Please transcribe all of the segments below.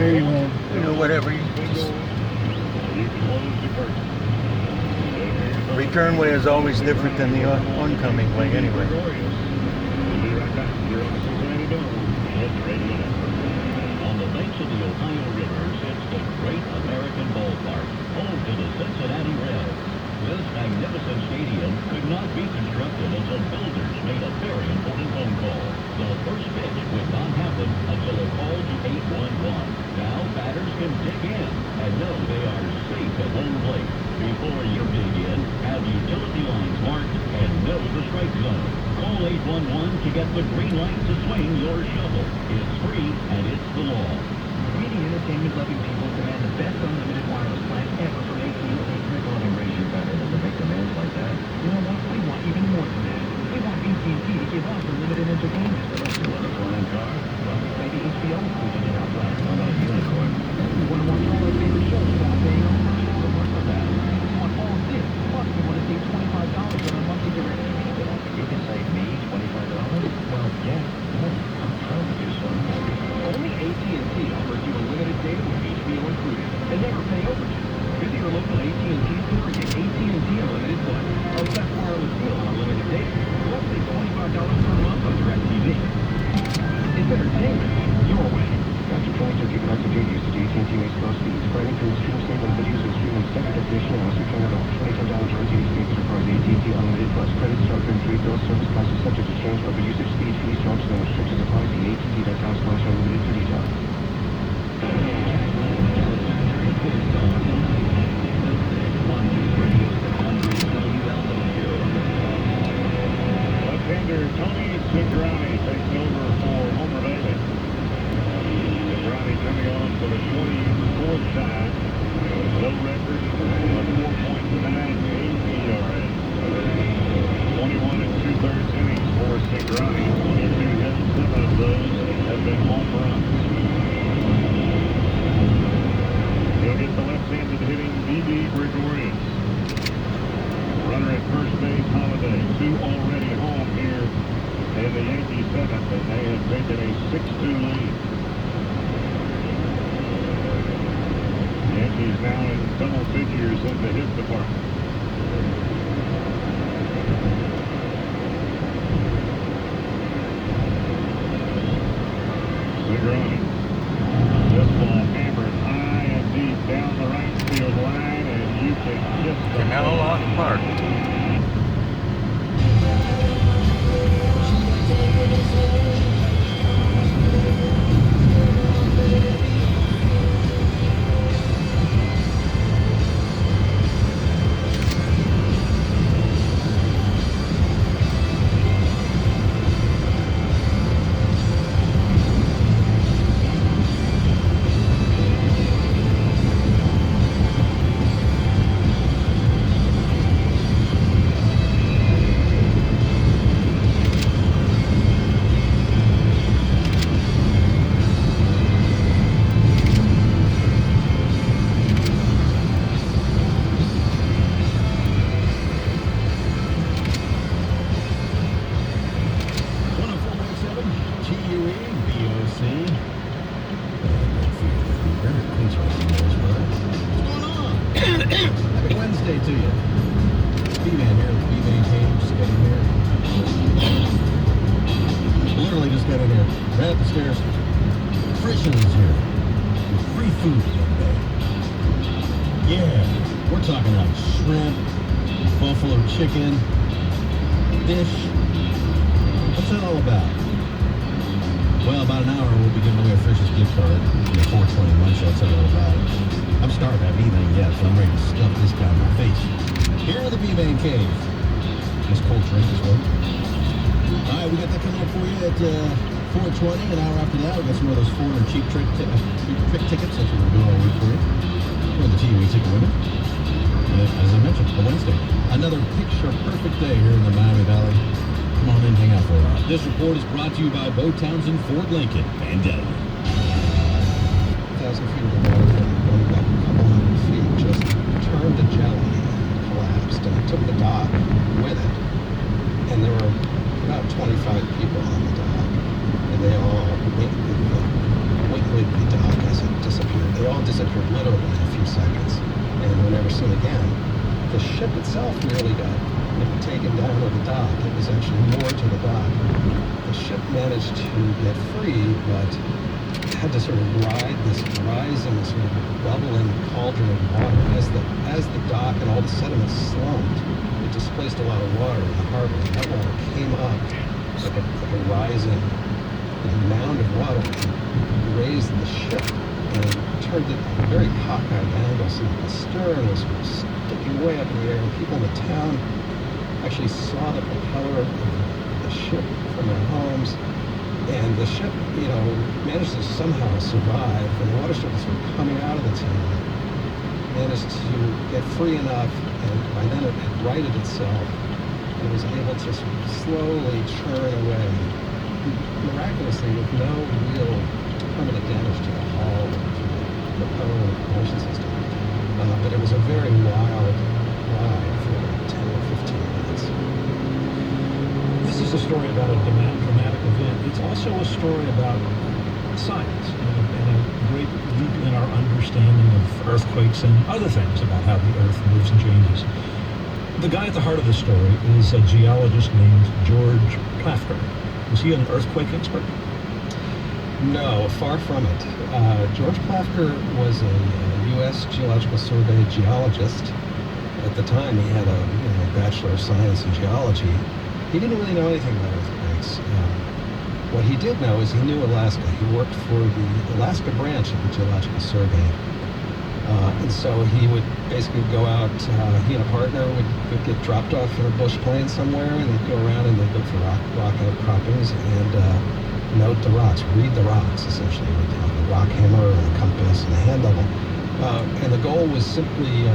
There you go. Whatever. Return way is always different than the oncoming way, anyway. On the banks of the Ohio River sits the Great American Ballpark, home to the Cincinnati Reds. This magnificent stadium could not be constructed until builders made a very important phone call. The first pitch would not happen until a call to 811. Now batters can dig in and know they are safe at home plate. Before you dig in, have utility lines marked and know the strike zone. Call 811 to get the green light to swing your shovel. It's free and it's the law. Greedy entertainment-loving people demand the best unlimited wireless plan ever from AT&T. We're going to raise your better than to make demands like that. You know what? We want even more than that. We want AT&T to give us unlimited entertainment. You want a flying car? Well, maybe HBO included in our plan. How about a unicorn? We want to watch all our favorite shows without paying a money for work for that. We want all of this. Plus, we want to save $25 on our monthly direct TV bill. You can save me $25? Well, yeah. I'm trying to do something. Only AT&T offers you unlimited data with HBO included, and never pay overage. Visit your local AT&T store and get AT&T Unlimited Plus. Our best wireless deal on unlimited data. Plus, save $25 per month on DirecTV. It's entertainment your way. After trying to keep lots of data usage, AT&T makes slow speeds. Branding can stream save on videos and stream in standard definition and also turn it off. $27 guaranteed speeds requires AT&T Unlimited Plus. Credit start and free bill service prices subject to change. Other usage speed fees, charges, and restrictions apply. See AT&T.com/unlimited for details. Left-hander Tony Cingrani takes over for Homer Bailey. Cingrani coming on for the 24th time. Low record of 4.98 ERA. 21 and 2/3 innings for Cingrani. 22 hits, 7 of those have been home runs. He'll get the left-handed hitting B.B. Gregorius. Runner at first base, Holiday. 2 already home here in the Yankee 7th, and they have taken a 6-2 lead. Yankees now in double figures in the hit department. Cingrani. This ball hammered high and deep down the right field line, and you can just Canal Lot Park. Happy Wednesday to you. B-Man here, B-Man came, just got in here. Literally just got in here. Right up the stairs. Frisch's here. Free food one day. Yeah, we're talking like shrimp, buffalo chicken, fish. What's that all about? Well, about an hour we'll be giving away a Frisch's gift card. The 420 lunch, I'll tell you all about it. I'm starving, I haven't eaten anything yet, so I'm ready to stuff this down my face. Here in the B-Man Cave. This cold drink as well. Alright, we got that coming up for you at 4:20. An hour after that, we got some more of those foreigner cheap trick tickets. That's what we're doing all week for you. We're the TUE Ticket Winner. And as I mentioned, a Wednesday. Another picture-perfect day here in the Miami Valley. Come on in, hang out for a while. This report is brought to you by Bo Townsend Ford Lincoln, Vandalia. 1,000 feet of the water, going back a couple hundred feet, just turned to jelly, collapsed, and it took the dock with it. And there were about 25 people on the dock, and they all winked with the dock as it disappeared. they all disappeared literally in a few seconds and were never seen again. The ship itself nearly got taken down to the dock. It was actually moored to the dock. The ship managed to get free, but had to sort of ride this rising, sort of bubbling cauldron of water. As the dock and all the sediment slumped, it displaced a lot of water in the harbor. And that water came up like a rising mound of water and raised the ship and turned it at a very cockeyed angle. So the stern was sort of sticking way up in the air, and people in the town actually saw the propeller of the ship from their homes. And the ship, managed to somehow survive. And the water surface was coming out of the town, managed to get free enough, and by then it had righted itself and was able to sort of slowly churn away, miraculously with no real permanent damage to the hull or to the propeller or propulsion system. But it was a very wild ride for 10 or 15 minutes. This is a story about a dramatic event. It's also a story about science and a great leap in our understanding of earthquakes and other things about how the earth moves and changes. The guy at the heart of this story is a geologist named George Plafker. Was he an earthquake expert? No, far from it. George Plafker was a U.S. Geological Survey geologist. At the time, he had a Bachelor of Science in Geology. He didn't really know anything about earthquakes. What he did know is he knew Alaska. He worked for the Alaska branch of the Geological Survey. And so he would basically go out, he and a partner would get dropped off in a bush plane somewhere, and they'd go around and they'd look for rock outcroppings and note the rocks, read the rocks, essentially, with a rock hammer and a compass and a hand level. And the goal was simply,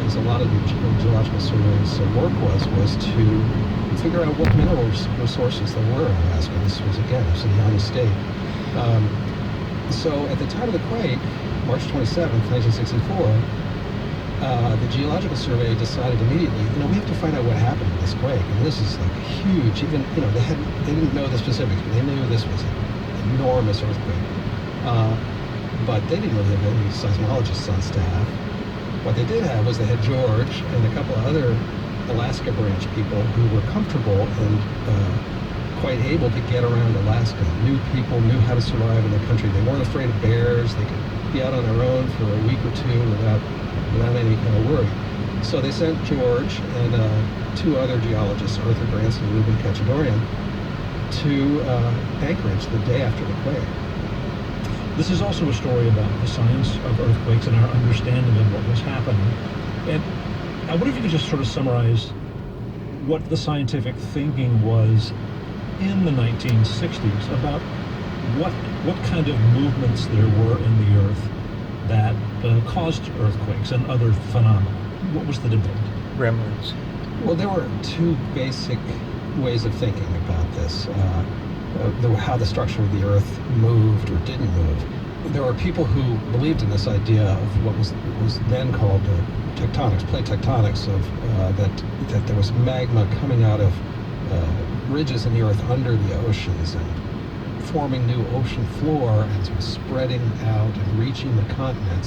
as a lot of the Geological Survey's work was to figure out what mineral resources there were in Alaska. This was, again, it was a young state. So at the time of the quake, March 27th, 1964, the Geological Survey decided immediately, we have to find out what happened to this quake. And this is like huge. Even, they didn't know the specifics, but they knew this was an enormous earthquake. But they didn't really have any seismologists on staff. What they did have was they had George and a couple of other Alaska branch people who were comfortable and quite able to get around Alaska. Knew people, knew how to survive in the country. They weren't afraid of bears. They could be out on their own for a week or two without any kind of worry. So they sent George and two other geologists, Arthur Grants and Reuben Cachadorian, to Anchorage the day after the quake. This is also a story about the science of earthquakes and our understanding of what was happening. And I wonder if you could just sort of summarize what the scientific thinking was in the 1960s about what kind of movements there were in the earth that caused earthquakes and other phenomena. What was the debate? Gremlins. Well, there were two basic ways of thinking about this. How the structure of the earth moved or didn't move. There were people who believed in this idea of what was then called tectonics, plate tectonics, of that there was magma coming out of ridges in the earth under the oceans and forming new ocean floor and sort of spreading out and reaching the continents.